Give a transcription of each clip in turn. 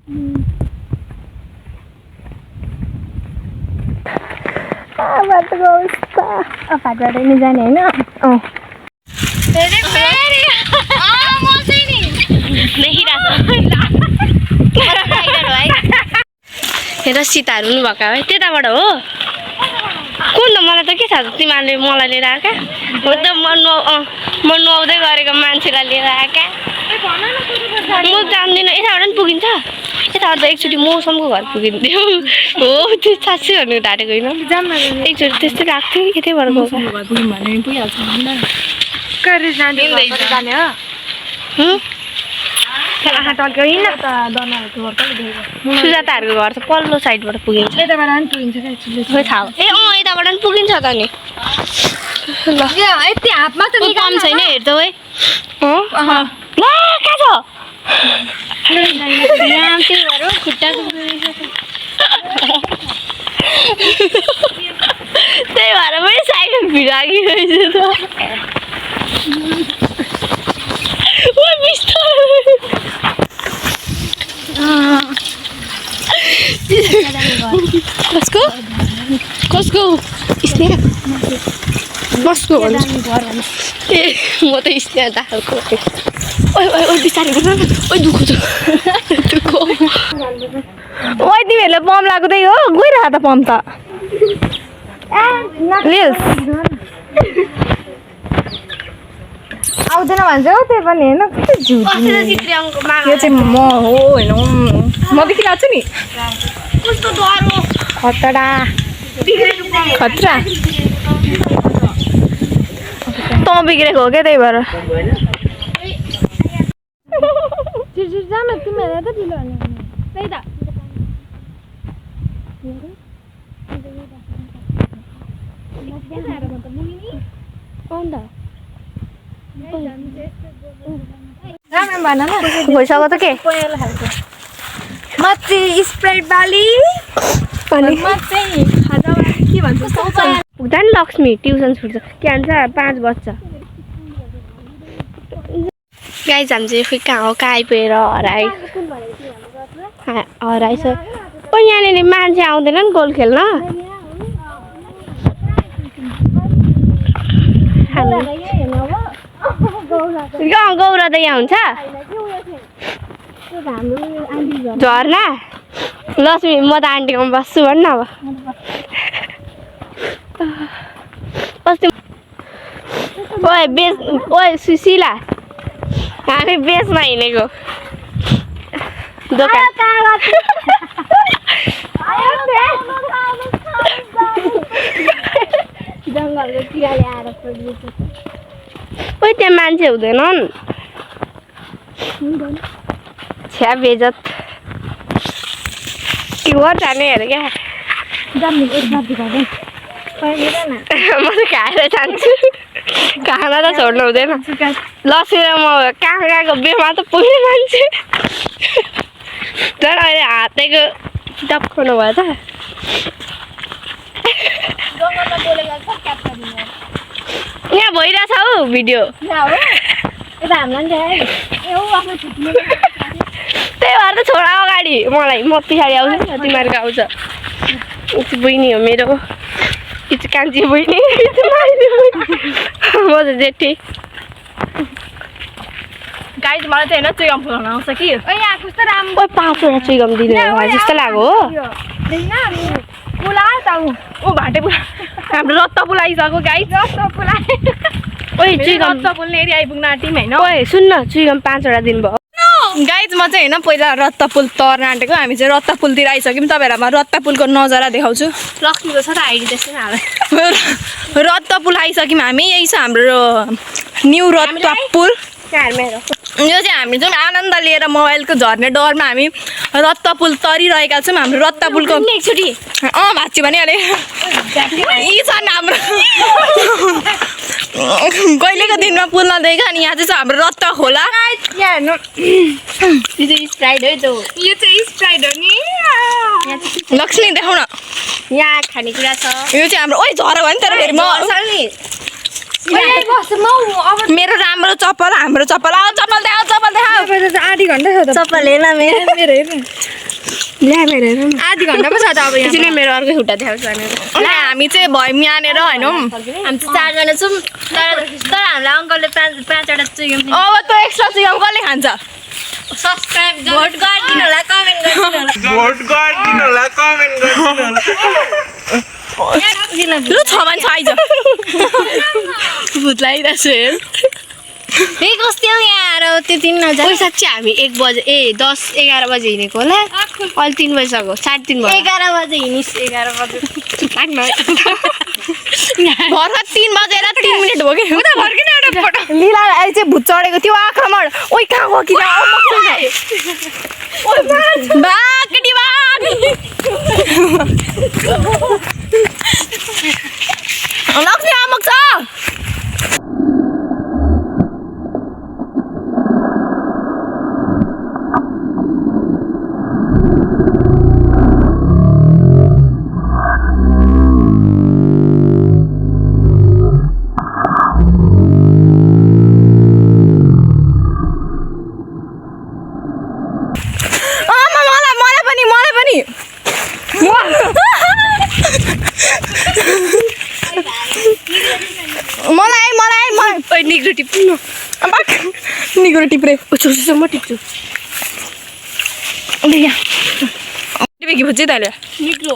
बाटोको अवस्था फाटबाट नि जाने होइन हेर सीताहरू पनि भएको है त्यताबाट हो कुन त मलाई त के थाहा तिमीहरूले मलाई लिएर आएका हो त म नुहाउँदै गरेको मान्छेलाई लिएर आएका म जान्दिनँ यताबाट पनि पुगिन्छ यताबाट त एकचोटि मौसमको घर पुगिन्थ्यो हो त्यो साँच्चै भन्नु ढाँटेको होइन एकचोटि त्यस्तै लाग्थ्यो कि त्यतैबाट सुजाताहरूको घर त पल्लो साइडबाट पुगिन्छ यताबाट पनि पुगिन्छ थाहा ए यताबाट पनि पुगिन्छ त नि ल यति हातमा त काम छैन हेर्छौ है त्यही भएर पनि साइकल भिडाकिरहेछु त कसको कसको ए म त स्नेहा दाहालको ओइ बिस्तारै गर न ओइ दुःख छ ओइ तिमीहरूले पम्प लगाएको त्यही हो गइरह त पम्प त आउँदैन भन्छ हौ त्यही पनि होइन कति झुट यो चाहिँ म हो होइन म देखिरहेको छु नि खतरा खतरा त बिग्रेको हो क्या त्यही भएर जान तिमीहरू त ढिलो त्यही त राम्रो भन न भइसक्यो त के म चाहिँ स्प्राइट बाली अनि म चाहिँ खाजावाली के भन्छ पुग्दा नि लक्ष्मी ट्युसन छुट्छ के भन्छ 5 बज्छ गाइज हामी चाहिँ खोइ कहाँ हो कहाँ आइपुगेर हराइछ ओ यहाँनिर मान्छे आउँदैन नि गोल खेल्न गौरा त यहाँ हुन्छ झर्ना लक्ष्मी म त आन्टीकोमा बस्छु भन्न अब ओए बेच ओए सुशीला हामी बेचमा हिँडेको दोकान जङ्गलको किराले आएर ओइ त्यहाँ मान्छे हुँदैनन् छ्या बेजत के जाने अरे क्या म त खाएर जान्छु खाना त छोड्नु हुँदैन लसेर म कहाँ कहाँको बेमा त पुग्ने मान्छे तर अहिले हातेको डप्काउनु भयो त यहाँ भइरहेछ हौ भिडियो त्यही भएर त छोडा अगाडि मलाई म पछाडि आउँछु नि तिमीहरूको आउँछ बहिनी हो मेरो यो चाहिँ कान्छी बहिनी म चाहिँ जेठी गाइज मलाई चाहिँ होइन चुइगम फुलाउन आउँछ कि कस्तो राम्रो 5वटा चुइगम दिने जस्तो लाग्यो हो पुला त ऊ भाटे पुला हाम्रो रत्त पुलाइसक्यो गाइज रत्त पुला ओइ चुइगम रत्त पुल्ने एरिया आइपुग्न आँट्यौँ होइन ओइ सुन्न चुइगम 5वटा दिनुभयो गाइज म चाहिँ होइन पहिला रत्तपुल तर्न आँटेको हामी चाहिँ रत्तपुलतिर आइसक्यौँ तपाईँहरूलाई म रत्तपुलको नजारा देखाउँछु लक्ष्मीको छ त आइडी त्यसै रत्तपुल आइसक्यौँ हामी यही छ हाम्रो न्यू रत्तपुल यो चाहिँ हामी जुन आनन्द लिएर मोबाइलको झर्ने डरमा हामी रत्तपुल तरिरहेका छौँ हाम्रो रत्तपुलको एकचोटि भाँच्यो भने अरे यी छन् हाम्रो कहिलेको दिनमा पुल नदेख अनि यहाँ चाहिँ छ हाम्रो रत्त खोला यो चाहिँ स्प्राइट है त यो चाहिँ स्प्राइट हो नि लक्ष्मी देखाउन यहाँ खानेकुरा छ यो चाहिँ हाम्रो ओइ झर भयो नि तर फेरि म मेरो राम्रो चप्पल हाम्रो चप्पल चप्पल देखा आधी घन्टा छ त चप्पल हेर्न मेरो मेरो हेर्नु ल्या मेरो हेर्नु आधी घन्टा पो छ त अब एकछिन मेरो अर्कै खुट्टा देखाउँछु भनेर ल हामी चाहिँ भयौँ यहाँनिर होइन हामी चाहिँ चारजना छौँ तर हामीलाई अङ्कलले पाँचवटा चुइम अब त्यो एक्स्ट्रा चिकन कसले खान्छ सब्सक्राइब भोट गरिदिनु होला कमेन्ट गरिदिनु होला लु 6 मान्छे आइज भूत लागिरहेको छु हेर कस्तो यहाँ त्यो 3,000 साँच्ची हामी 1 बजे 10-11 बजे हिँडेको होला अहिले 3 बजिसक्यो 3:30 भयो 11 बजे हिँडिस् 11 बजे भर्खर 3 बजेर 3 मिनट भयो कि उता फर्किन एउटा फोटो लीला अहिले चाहिँ भूत चढेको थियो आक्रमण ओइ कहाँ गयो कि बाघ केटी बाघ लक्ष्मी आमक छ मलाई निग्रो टिप्नु निग्रो टिप्रे म टिप्छु टिपेकी भुच्ची तैँले निग्रो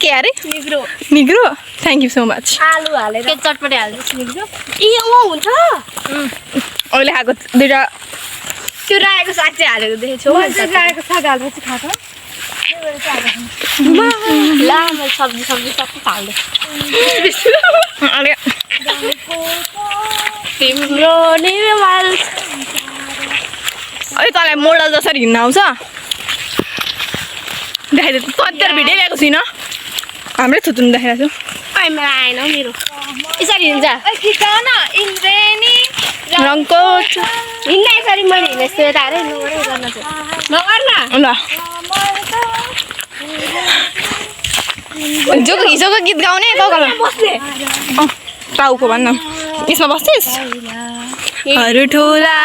के अरे Negro Negro thank you so much आलु हालेर के चटपटे हाल्दैछु निग्रो हुन्छ अहिले खाएको दुइटा त्यो रायोको साग चाहिँ हालेको देखेको छु रायोको साग हालेपछि खाएको ला मैले सब्जी सबै हाल्दै तिम्रो निर्मल अहिले तँलाई मोडल जसरी हिँड्न आउँछ देखाइदिए कति भिडियो ल्याएको छुइनँ हाम्रै थुत्रुन देखाइरहेको छु मेरो आएन मेरो यसरी हिँड्छ रङको हिँड्दा यसरी मैले हिँडेको छु यता अरे गर्न ल हिजोको गीत गाउने बस्ने टाउको भन्न यसमा बस्छिस् अरू ठुला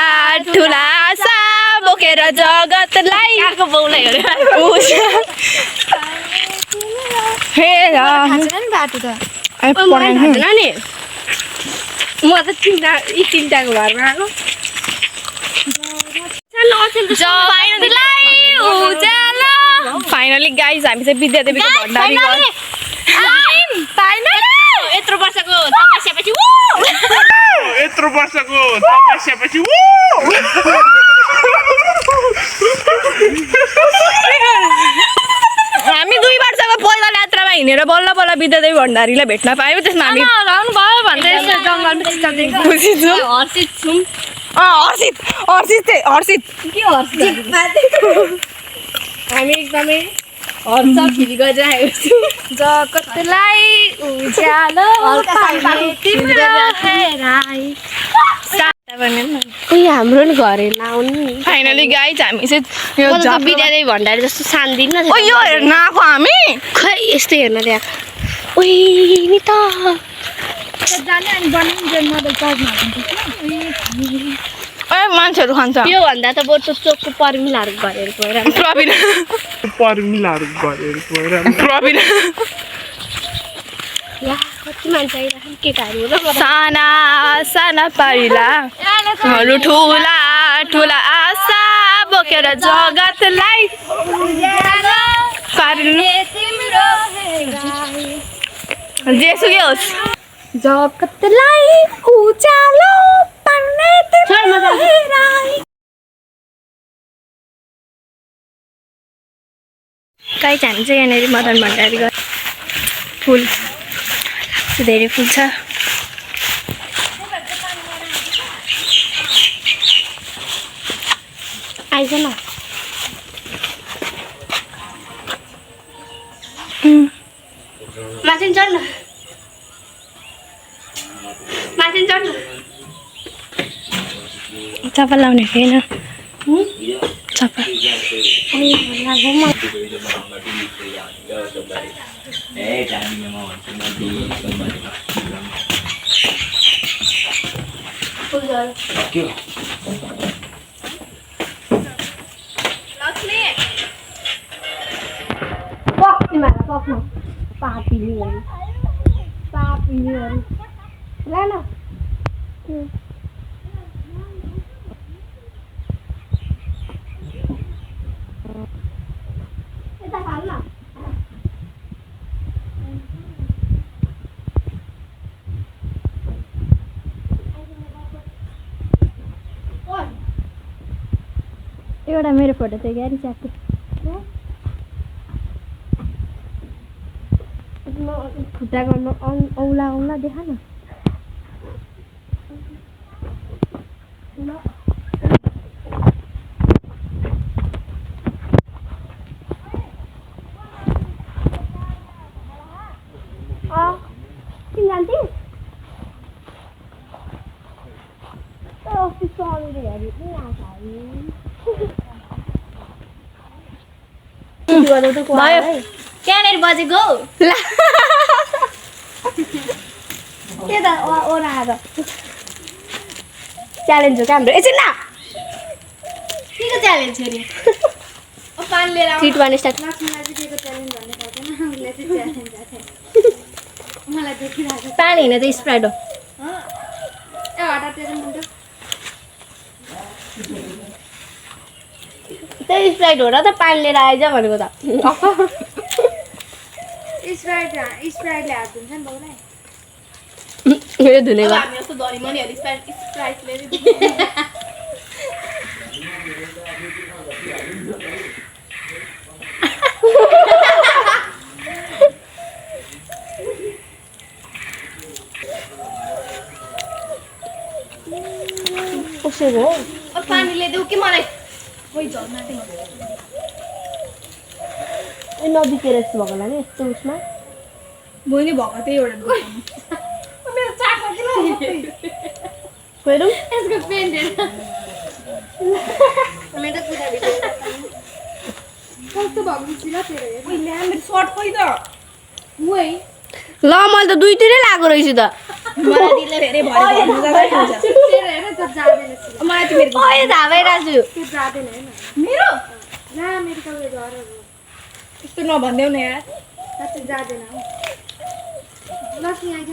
ठुला आशा बोकेर जगतलाई बौलाई बाटो त नि म त तिनटाको घरमा आएको फाइनली गाइज हामी चाहिँ विद्यादेवीको भण्डारी यत्रो वर्षको तपस्यापछि हामी 2 वर्षको पैदल यात्रामा हिँडेर बल्ल बल्ल विद्यादेवी भण्डारीलाई भेट्न पायौँ त्यसमा हामी भयो भन्दै खुसी छौँ हर्षित छौँ हर्षित हामी एकदमै हर्ष फिल गरिरहेको छौँ जगतलाई उज्यालो हाम्रो नि घर हेर्न आउनु फाइनली गाइज हामी चाहिँ विद्यादेवी भण्डारी जस्तो शान्तिन यो हेर्न आएको हामी खै यस्तो हेर्न त्यहाँ उही नि त मान्छेहरू खान्छ यो भन्दा त बरु चोकको पर्मिलाहरूको घरहरू गएर प्रवीण कति मान्छे आइरहेको केटाहरू साना साना पारिला ठुला ठुला आशा बोकेर जगतलाई जेसुकै होस् जगतलाई उज्यालो पार्ने कहीँ हामी चाहिँ यहाँनिर मदन भण्डारी घर फुल धेरै फुल छ आइज न माथि चढ्न चप्पल लाउने थिएन चप्पल के हो? लक्ष्मी पक्ति मार पक्नु पापिलीहरू ला न यता खानु न एउटा मेरो फोटो चाहिँ ग्यारी च्याको खुट्टा गर्नु औला देखा न तिमी जान्थ्यौ अस्ति सौँदरी हेरी पनि आएको भयो कहाँनिर बजेको यता ओरा आएर च्यालेन्ज हो क्या हाम्रो एकछिन न के को च्यालेन्ज हो नि पानी लिएर आऊ 3 2 1 स्टार्ट पानी होइन त स्प्राइट हो त्यही स्प्राइट हो र त पानी लिएर आइज भनेको त स्प्राइटले हात हुन्छ नि बाउलाई यो धुनेको हामी जस्तो धनी मनीहरू स्प्राइटले कसैको हो पानी ल्याइदेऊ कि मलाई कोही झर्ना नबिकेर यस्तो भएको होला नि यस्तो उसमा बहिनी भएको त्यही एउटा मेरो चाको किन खोइरौँ यसको पेन्ट हेर्न मेरो कुरा भिडियो कस्तो भएको ल तेरो हेर ओइ ल्या मेरो सर्ट खोइ त मुई ल मैले त दुईतिरै लागेको रहेछु त मलाई दिले धेरै भयो भन्नु जाँदै हुन्छ तेरो हेर त जाँदैन मलाई त मेरो ओए धाबै राजु त्यो जाँदैन हैन मेरो ला मेरो त उयो घरहरु त्यस्तो नभन्देऊ न यार साच्चै जाँदैन हौ लक्ष्मी आइज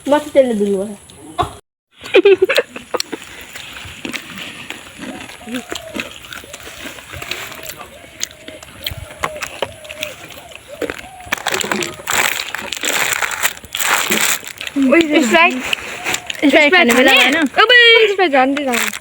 म चाहिँ त्यसले धुनु स्प्राइट खाने बेला हैन स्प्राइट झन्डै झन्